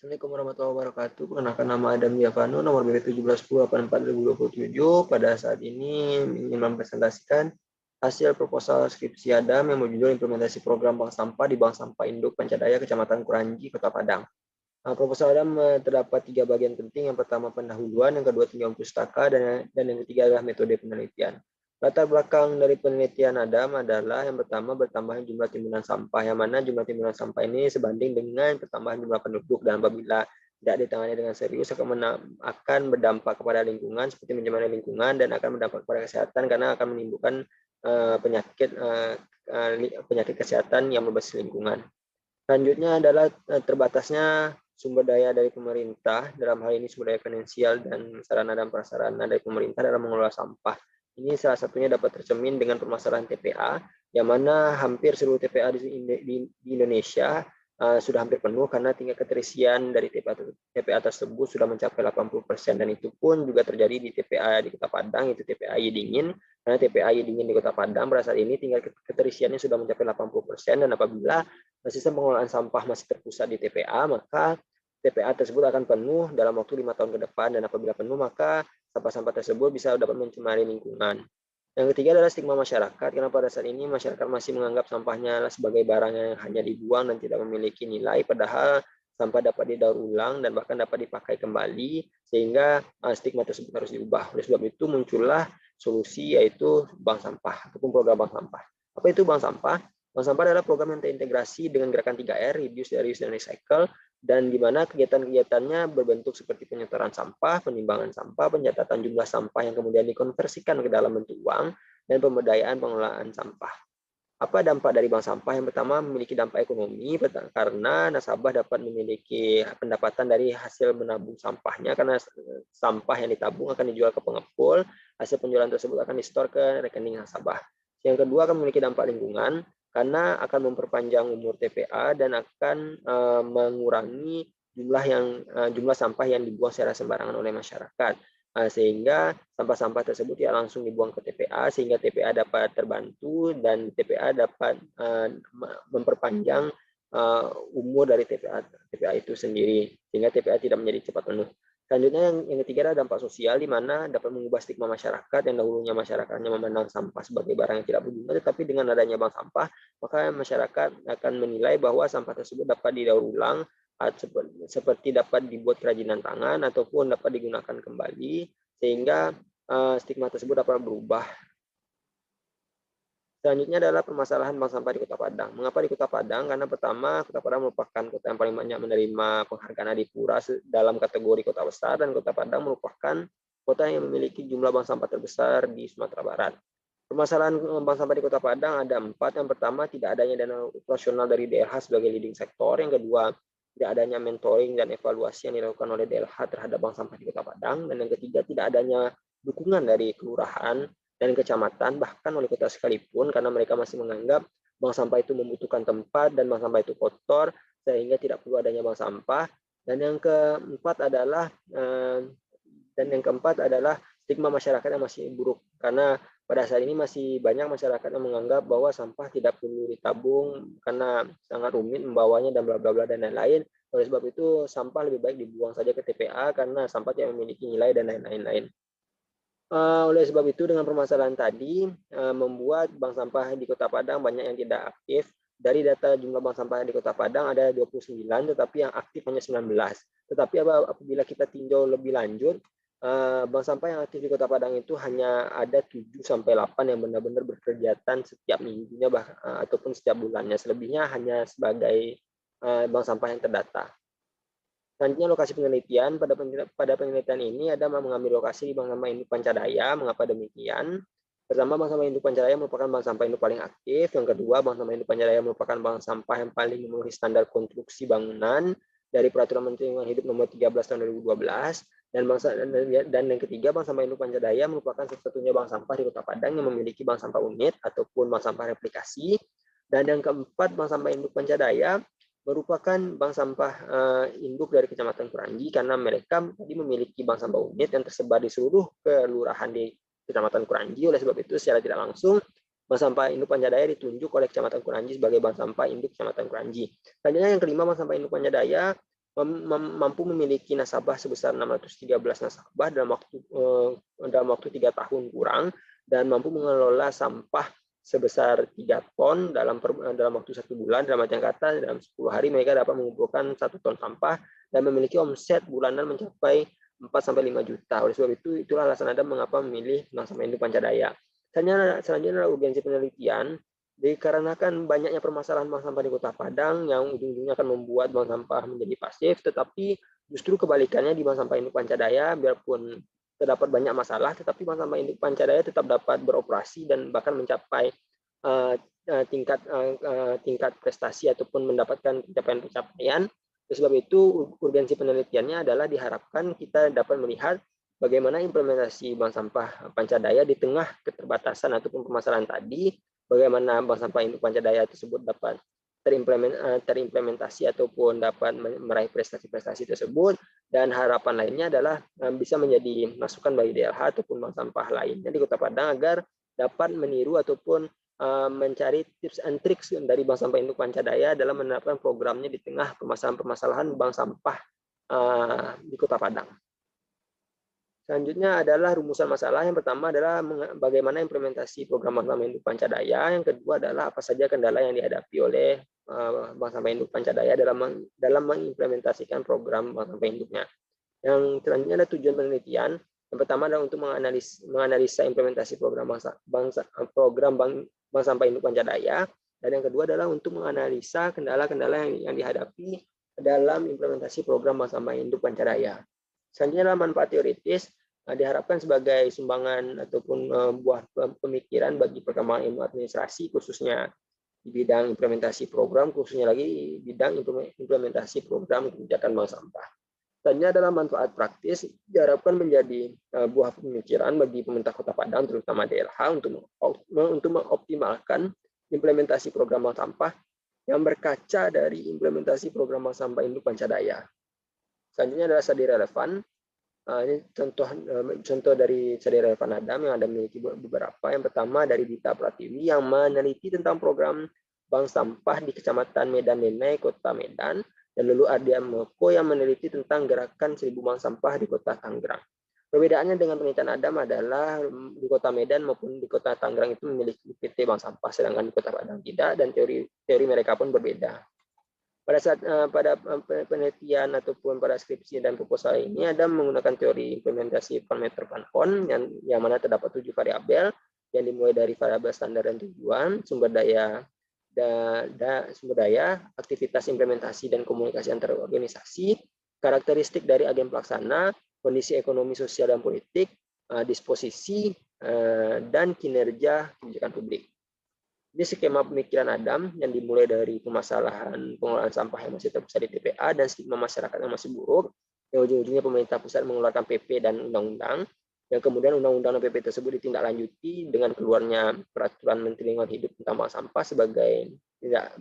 Assalamualaikum warahmatullahi wabarakatuh. Perkenalkan nama Adam Yavano, nomor BP 171084 Pada saat ini ingin mempresentasikan hasil proposal skripsi Adam yang berjudul implementasi program bank sampah di Bank Sampah Induk Pancadaya, Kecamatan Kuranji, Kota Padang. Proposal Adam terdapat 3 bagian penting. Yang pertama pendahuluan, yang kedua tinjauan pustaka, dan yang ketiga adalah metode penelitian. Latar belakang dari penelitian Adam adalah yang pertama bertambahnya jumlah timbunan sampah, yang mana jumlah timbunan sampah ini sebanding dengan pertambahan jumlah penduduk, dan apabila tidak ditangani dengan serius akan berdampak kepada lingkungan seperti mencemari lingkungan, dan akan berdampak kepada kesehatan karena akan menimbulkan penyakit kesehatan yang berbasis lingkungan. Selanjutnya adalah terbatasnya sumber daya dari pemerintah, dalam hal ini sumber daya finansial dan sarana dan prasarana dari pemerintah dalam mengelola sampah. Ini salah satunya dapat tercermin dengan permasalahan TPA, yang mana hampir seluruh TPA di Indonesia sudah hampir penuh karena tingkat keterisian dari TPA tersebut sudah mencapai 80%, dan itu pun juga terjadi di TPA di Kota Padang, itu TPA Yedingin. Karena TPA Yedingin di Kota Padang pada saat ini tingkat keterisiannya sudah mencapai 80%, dan apabila sistem pengelolaan sampah masih terpusat di TPA, maka TPA tersebut akan penuh dalam waktu 5 tahun ke depan, dan apabila penuh maka sampah-sampah tersebut bisa dapat mencemari lingkungan. Yang ketiga adalah stigma masyarakat, karena pada saat ini masyarakat masih menganggap sampahnya sebagai barang yang hanya dibuang dan tidak memiliki nilai, padahal sampah dapat didaur ulang dan bahkan dapat dipakai kembali, sehingga stigma tersebut harus diubah. Oleh sebab itu muncullah solusi, yaitu bank sampah ataupun program bank sampah. Apa itu bank sampah? Bank sampah adalah program yang terintegrasi dengan gerakan 3R, reduce, reuse, dan recycle, dan di mana kegiatan-kegiatannya berbentuk seperti penyetoran sampah, penimbangan sampah, pencatatan jumlah sampah yang kemudian dikonversikan ke dalam bentuk uang, dan pemberdayaan pengelolaan sampah. Apa dampak dari bank sampah? Yang pertama, memiliki dampak ekonomi karena nasabah dapat memiliki pendapatan dari hasil menabung sampahnya, karena sampah yang ditabung akan dijual ke pengepul, hasil penjualan tersebut akan di-store ke rekening nasabah. Yang kedua, akan memiliki dampak lingkungan karena akan memperpanjang umur TPA dan akan mengurangi jumlah sampah yang dibuang secara sembarangan oleh masyarakat, sehingga sampah-sampah tersebut tidak langsung dibuang ke TPA, sehingga TPA dapat terbantu dan TPA dapat memperpanjang umur dari TPA itu sendiri, sehingga TPA tidak menjadi cepat penuh. Selanjutnya yang ketiga adalah dampak sosial, di mana dapat mengubah stigma masyarakat yang dahulunya masyarakatnya memandang sampah sebagai barang yang tidak berguna, tetapi dengan adanya bank sampah, maka masyarakat akan menilai bahwa sampah tersebut dapat didaur ulang, seperti dapat dibuat kerajinan tangan ataupun dapat digunakan kembali, sehingga stigma tersebut dapat berubah. Selanjutnya adalah permasalahan bank sampah di Kota Padang. Mengapa di Kota Padang? Karena pertama, Kota Padang merupakan kota yang paling banyak menerima penghargaan Adipura dalam kategori kota besar, dan Kota Padang merupakan kota yang memiliki jumlah bank sampah terbesar di Sumatera Barat. Permasalahan bank sampah di Kota Padang ada 4. Yang pertama, tidak adanya dana operasional dari DLH sebagai leading sektor. Yang kedua, tidak adanya mentoring dan evaluasi yang dilakukan oleh DLH terhadap bank sampah di Kota Padang. Dan yang ketiga, tidak adanya dukungan dari kelurahan dan kecamatan, bahkan oleh kota sekalipun, karena mereka masih menganggap bank sampah itu membutuhkan tempat dan bank sampah itu kotor, sehingga tidak perlu adanya bank sampah. Dan yang keempat adalah stigma masyarakat yang masih buruk, karena pada saat ini masih banyak masyarakat yang menganggap bahwa sampah tidak perlu ditabung karena sangat rumit membawanya dan bla bla bla dan lain-lain. Oleh sebab itu sampah lebih baik dibuang saja ke TPA karena sampah tidak memiliki nilai dan lain-lain. Oleh sebab itu dengan permasalahan tadi membuat bank sampah di Kota Padang banyak yang tidak aktif. Dari data jumlah bank sampah di Kota Padang ada 29, tetapi yang aktif hanya 19. Tetapi apabila kita tinjau lebih lanjut, bank sampah yang aktif di Kota Padang itu hanya ada 7-8 yang benar-benar berkegiatan setiap minggunya ataupun setiap bulannya. Selebihnya hanya sebagai bank sampah yang terdata. Selanjutnya lokasi penelitian. Pada penelitian ini ada mengambil lokasi di Bank Sampah Induk Pancadaya. Mengapa demikian? Pertama, Bank Sampah Induk Pancadaya merupakan bank sampah induk paling aktif. Yang kedua, Bank Sampah Induk Pancadaya merupakan bank sampah yang paling memenuhi standar konstruksi bangunan dari Peraturan Menteri Lingkungan Hidup Nomor 13 Tahun 2012. Dan yang ketiga, Bank Sampah Induk Pancadaya merupakan satu-satunya bank sampah di Kota Padang yang memiliki bank sampah unit ataupun bank sampah replikasi. Dan yang keempat, Bank Sampah Induk Pancadaya merupakan bank sampah induk dari Kecamatan Kuranji, karena mereka tadi memiliki bank sampah unit yang tersebar di seluruh kelurahan di Kecamatan Kuranji. Oleh sebab itu secara tidak langsung bank sampah induk Pancadaya ditunjuk oleh Kecamatan Kuranji sebagai bank sampah induk Kecamatan Kuranji. Selanjutnya yang kelima, bank sampah induk Pancadaya mampu memiliki nasabah sebesar 613 nasabah dalam waktu 3 tahun kurang, dan mampu mengelola sampah sebesar 3 ton dalam waktu 1 bulan. Dalam artian kata, dalam 10 hari mereka dapat mengumpulkan 1 ton sampah dan memiliki omset bulanan mencapai 4-5 juta. Oleh sebab itu, itulah alasan Anda mengapa memilih Bank Sampah Induk Pancadaya. Selanjutnya adalah urgensi penelitian. Dikarenakan banyaknya permasalahan bank sampah di Kota Padang yang ujung-ujungnya akan membuat bank sampah menjadi pasif, tetapi justru kebalikannya di Bank Sampah Induk Pancadaya, biarpun terdapat banyak masalah, tetapi Bank Sampah Induk Pancadaya tetap dapat beroperasi dan bahkan mencapai tingkat prestasi ataupun mendapatkan pencapaian-pencapaian. Oleh sebab itu, urgensi penelitiannya adalah diharapkan kita dapat melihat bagaimana implementasi Bank Sampah Pancadaya di tengah keterbatasan ataupun permasalahan tadi, bagaimana Bank Sampah Induk Pancadaya tersebut dapat terimplementasi ataupun dapat meraih prestasi-prestasi tersebut, dan harapan lainnya adalah bisa menjadi masukan bagi DLH ataupun bank sampah lainnya di Kota Padang agar dapat meniru ataupun mencari tips and tricks dari Bank Sampah Induk Pancadaya dalam menerapkan programnya di tengah permasalahan-permasalahan bank sampah di Kota Padang. Selanjutnya adalah rumusan masalah. Yang pertama adalah bagaimana implementasi program Bank Sampah Induk Pancadaya. Yang kedua adalah apa saja kendala yang dihadapi oleh Bank Sampah Induk Pancadaya dalam mengimplementasikan program Bank Sampah Induknya. Yang selanjutnya adalah tujuan penelitian. Yang pertama adalah untuk menganalisa implementasi program Bank Sampah Induk Pancadaya. Dan yang kedua adalah untuk menganalisa kendala-kendala yang dihadapi dalam implementasi program Bank Sampah Induk Pancadaya. Selanjutnya adalah manfaat teoritis, diharapkan sebagai sumbangan ataupun buah pemikiran bagi perkembangan ilmu administrasi, khususnya di bidang implementasi program, khususnya lagi bidang implementasi program kebijakan bank sampah. Selanjutnya adalah manfaat praktis, diharapkan menjadi buah pemikiran bagi pemerintah Kota Padang, terutama DLH, untuk mengoptimalkan implementasi program bank sampah yang berkaca dari implementasi program bank sampah Induk Pancadaya. Selanjutnya adalah studi relevan. Ini contoh dari studi relevan Adam yang ada memiliki beberapa. Yang pertama dari Dita Pratiwi yang meneliti tentang program bank sampah di Kecamatan Medan Denai, Kota Medan, dan Lulu Ardian Moko yang meneliti tentang gerakan 1000 bank sampah di Kota Tangerang. Perbedaannya dengan penelitian Adam adalah di Kota Medan maupun di Kota Tangerang itu memiliki PT bank sampah, sedangkan di Kota Padang tidak, dan teori mereka pun berbeda. Pada penelitian ataupun pada skripsi dan proposal ini ada menggunakan teori implementasi parameter Van yang mana terdapat 7 variabel yang dimulai dari variabel standar dan tujuan, sumber daya, aktivitas implementasi dan komunikasi antar organisasi, karakteristik dari agen pelaksana, kondisi ekonomi, sosial dan politik, disposisi, dan kinerja kebijakan publik. Ini skema pemikiran Adam yang dimulai dari permasalahan pengelolaan sampah yang masih terpusat di TPA dan stigma masyarakat yang masih buruk, yang ujung-ujungnya pemerintah pusat mengeluarkan PP dan undang-undang, yang kemudian undang-undang dan PP tersebut ditindaklanjuti dengan keluarnya peraturan Menteri Lingkungan Hidup tentang bank sampah sebagai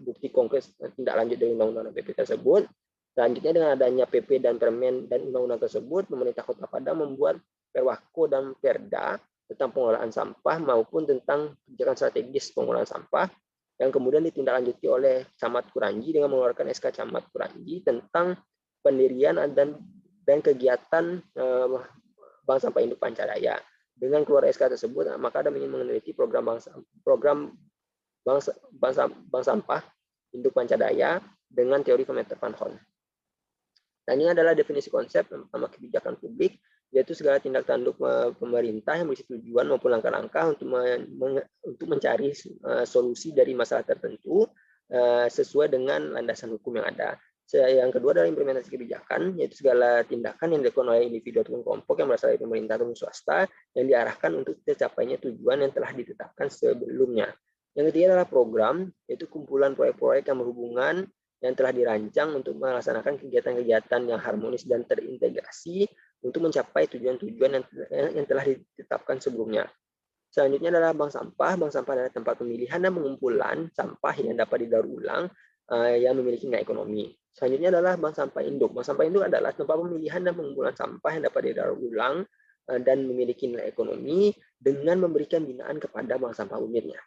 bukti konkret tindak lanjut dari undang-undang dan PP tersebut. Selanjutnya dengan adanya PP dan Permen dan undang-undang tersebut, pemerintah Kota Padang membuat Perwako dan Perda tentang pengelolaan sampah maupun tentang kebijakan strategis pengelolaan sampah yang kemudian ditindaklanjuti oleh Camat Kuranji dengan mengeluarkan SK Camat Kuranji tentang pendirian dan kegiatan Bank Sampah Induk Pancadaya. Dengan keluar SK tersebut, maka ada ingin meneliti program bank sampah Induk Pancadaya dengan teori Van Horn. Dan ini adalah definisi konsep pertama kebijakan publik, yaitu segala tindak tanduk pemerintah yang berisi tujuan maupun langkah-langkah untuk mencari solusi dari masalah tertentu sesuai dengan landasan hukum yang ada. Yang kedua adalah implementasi kebijakan, yaitu segala tindakan yang dilakukan oleh individu atau kelompok yang berasal dari pemerintah atau swasta yang diarahkan untuk tercapainya tujuan yang telah ditetapkan sebelumnya. Yang ketiga adalah program, yaitu kumpulan proyek-proyek yang berhubungan yang telah dirancang untuk melaksanakan kegiatan-kegiatan yang harmonis dan terintegrasi untuk mencapai tujuan-tujuan yang telah ditetapkan sebelumnya. Selanjutnya adalah bank sampah. Bank sampah adalah tempat pemilihan dan pengumpulan sampah yang dapat didaur ulang yang memiliki nilai ekonomi. Selanjutnya adalah bank sampah induk. Bank sampah induk adalah tempat pemilihan dan pengumpulan sampah yang dapat didaur ulang dan memiliki nilai ekonomi dengan memberikan binaan kepada bank sampah unitnya.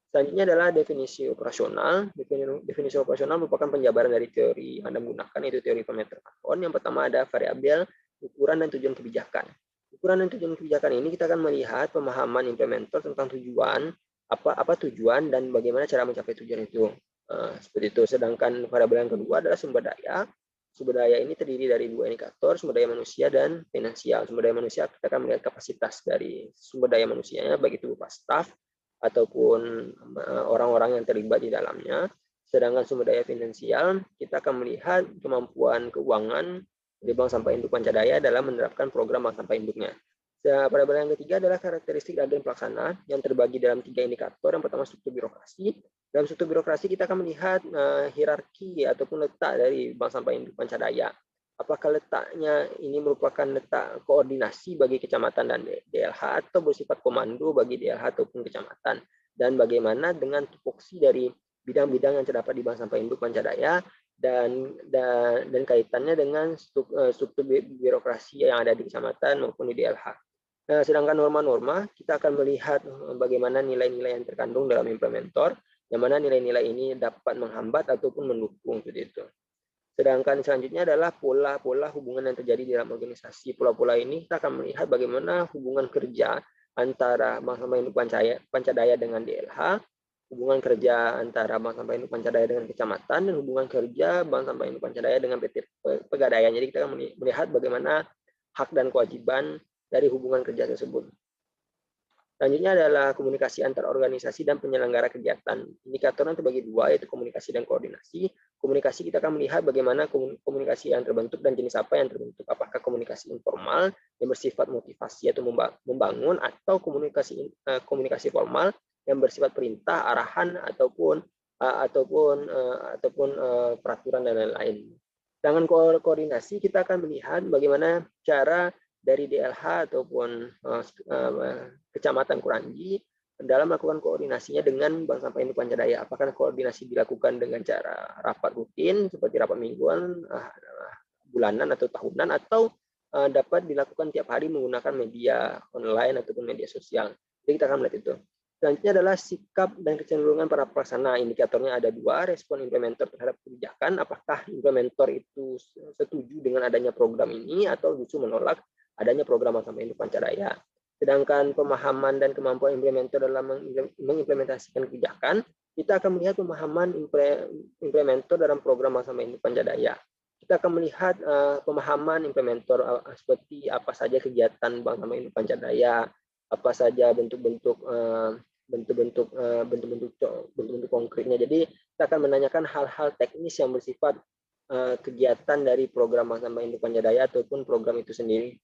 Selanjutnya adalah definisi operasional. Definisi operasional merupakan penjabaran dari teori yang Anda gunakan, yaitu teori parameter Kahn. Yang pertama ada variabel, ukuran, dan tujuan kebijakan. Ukuran dan tujuan kebijakan ini kita akan melihat pemahaman implementer tentang tujuan, apa tujuan, dan bagaimana cara mencapai tujuan itu. Seperti itu. Sedangkan variabel yang kedua adalah sumber daya. Sumber daya ini terdiri dari dua indikator, sumber daya manusia dan finansial. Sumber daya manusia kita akan melihat kapasitas dari sumber daya manusianya, baik itu berupa staf ataupun orang-orang yang terlibat di dalamnya. Sedangkan sumber daya finansial, kita akan melihat kemampuan keuangan dari bank sampah induk Pancadaya dalam menerapkan program bank sampah induknya. Variabel yang ketiga adalah karakteristik agen pelaksana yang terbagi dalam 3 indikator. Yang pertama struktur birokrasi. Dalam struktur birokrasi kita akan melihat hierarki ataupun letak dari bank sampah induk Pancadaya. Apakah letaknya ini merupakan letak koordinasi bagi kecamatan dan DLH atau bersifat komando bagi DLH ataupun kecamatan, dan bagaimana dengan tupoksi dari bidang-bidang yang terdapat di bank sampah induk Pancadaya dan kaitannya dengan struktur birokrasi yang ada di kecamatan maupun di DLH. Sedangkan norma-norma, kita akan melihat bagaimana nilai-nilai yang terkandung dalam implementor, yang mana nilai-nilai ini dapat menghambat ataupun mendukung seperti itu. Sedangkan selanjutnya adalah pola-pola hubungan yang terjadi di dalam organisasi. Pola-pola ini kita akan melihat bagaimana hubungan kerja antara Bank Sampah Induk Pancadaya dengan DLH, hubungan kerja antara Bank Sampah Induk Pancadaya dengan kecamatan, dan hubungan kerja Bank Sampah Induk Pancadaya dengan PT Pegadaian. Jadi kita akan melihat bagaimana hak dan kewajiban dari hubungan kerja tersebut. Selanjutnya adalah komunikasi antar organisasi dan penyelenggara kegiatan. Indikatornya terbagi dua, yaitu komunikasi dan koordinasi. Komunikasi kita akan melihat bagaimana komunikasi yang terbentuk dan jenis apa yang terbentuk. Apakah komunikasi informal yang bersifat motivasi atau membangun, atau komunikasi formal yang bersifat perintah, arahan, ataupun peraturan dan lain-lain. Dengan koordinasi kita akan melihat bagaimana cara dari DLH ataupun Kecamatan Kuranji dalam melakukan koordinasinya dengan Bank Sampah Induk Pancadaya. Apakah koordinasi dilakukan dengan cara rapat rutin seperti rapat mingguan, bulanan atau tahunan, atau dapat dilakukan tiap hari menggunakan media online ataupun media sosial. Jadi kita akan melihat itu. Selanjutnya adalah sikap dan kecenderungan para pelaksana. Indikatornya ada dua, respon implementer terhadap kebijakan. Apakah implementer itu setuju dengan adanya program ini atau justru menolak adanya program Bank Sampah Induk Pancadaya. Sedangkan pemahaman dan kemampuan implementer dalam mengimplementasikan kebijakan, kita akan melihat pemahaman implementer dalam program Bank Sampah Induk Pancadaya. Kita akan melihat pemahaman implementer seperti apa saja kegiatan Bank Sampah Induk Pancadaya, apa saja bentuk-bentuk konkretnya. Jadi kita akan menanyakan hal-hal teknis yang bersifat kegiatan dari program Bank Sampah Induk Pancadaya ataupun program itu sendiri.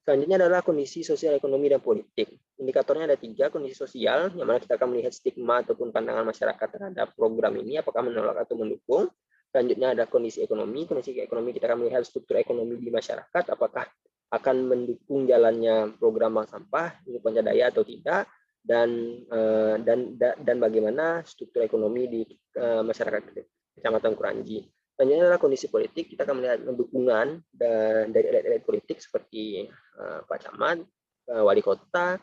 Selanjutnya adalah kondisi sosial, ekonomi, dan politik. Indikatornya ada 3, kondisi sosial, yang mana kita akan melihat stigma ataupun pandangan masyarakat terhadap program ini, apakah menolak atau mendukung. Selanjutnya ada kondisi ekonomi. Kondisi ekonomi kita akan melihat struktur ekonomi di masyarakat, apakah akan mendukung jalannya program Bank Sampah Induk Pancadaya atau tidak, dan bagaimana struktur ekonomi di masyarakat Kecamatan Kuranji. Selanjutnya adalah kondisi politik. Kita akan melihat dukungan dari elit-elit politik seperti Pak Camat, Wali Kota,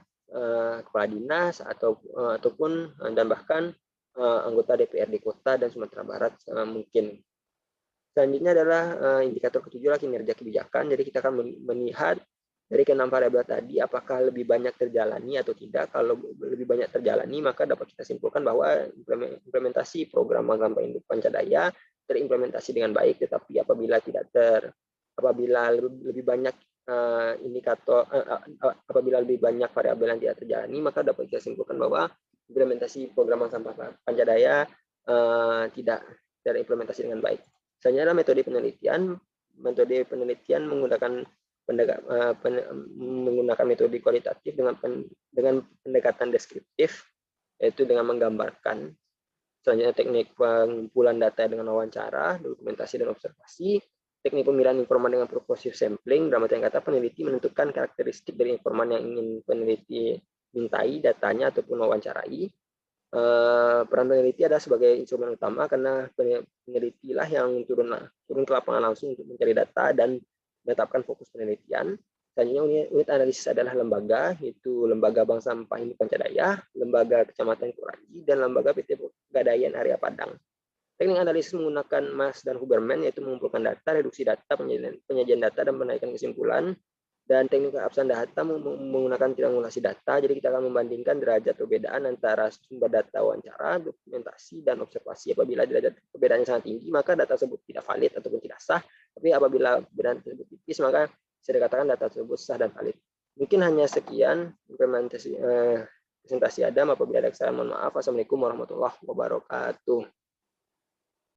Kepala Dinas, ataupun dan bahkan anggota DPRD Kota dan Sumatera Barat mungkin. Selanjutnya adalah indikator ketujuh adalah kinerja kebijakan. Jadi kita akan melihat dari ke-6 variabel tadi apakah lebih banyak terjalani atau tidak. Kalau lebih banyak terjalani, maka dapat kita simpulkan bahwa implementasi program Bank Sampah Induk Pancadaya terimplementasi dengan baik, tetapi apabila lebih banyak apabila lebih banyak variabel yang tidak terjalani, maka dapat kita simpulkan bahwa implementasi program Bank Sampah Pancadaya tidak terimplementasi dengan baik. Selanjutnya adalah metode penelitian. Metode penelitian menggunakan metode kualitatif dengan pendekatan deskriptif, yaitu dengan menggambarkan. Selanjutnya teknik pengumpulan data dengan wawancara, dokumentasi, dan observasi. Teknik pemilihan informan dengan proporsi sampling. Dalam artian kata, peneliti menentukan karakteristik dari informan yang ingin peneliti mintai datanya ataupun wawancarai. Peran peneliti adalah sebagai instrumen utama karena penelitilah yang turun ke lapangan langsung untuk mencari data dan menetapkan fokus penelitian. Selanjutnya unit analisis adalah lembaga, yaitu Lembaga Bank Sampah Induk Pancadaya, Lembaga Kecamatan Kuranji, dan Lembaga PT Pegadaian Area Padang. Teknik analisis menggunakan Mas dan Huberman, yaitu mengumpulkan data, reduksi data, penyajian data, dan menaikkan kesimpulan. Dan teknik absen data menggunakan triangulasi data, jadi kita akan membandingkan derajat perbedaan antara sumber data wawancara, dokumentasi, dan observasi. Apabila derajat perbedaannya sangat tinggi, maka data tersebut tidak valid ataupun tidak sah. Tapi apabila perbedaan tersebut tipis, maka bisa dikatakan data tersebut sah dan valid. Mungkin hanya sekian presentasi Adam. Apabila ada kesalahan, mohon maaf. Wassalamualaikum warahmatullahi wabarakatuh.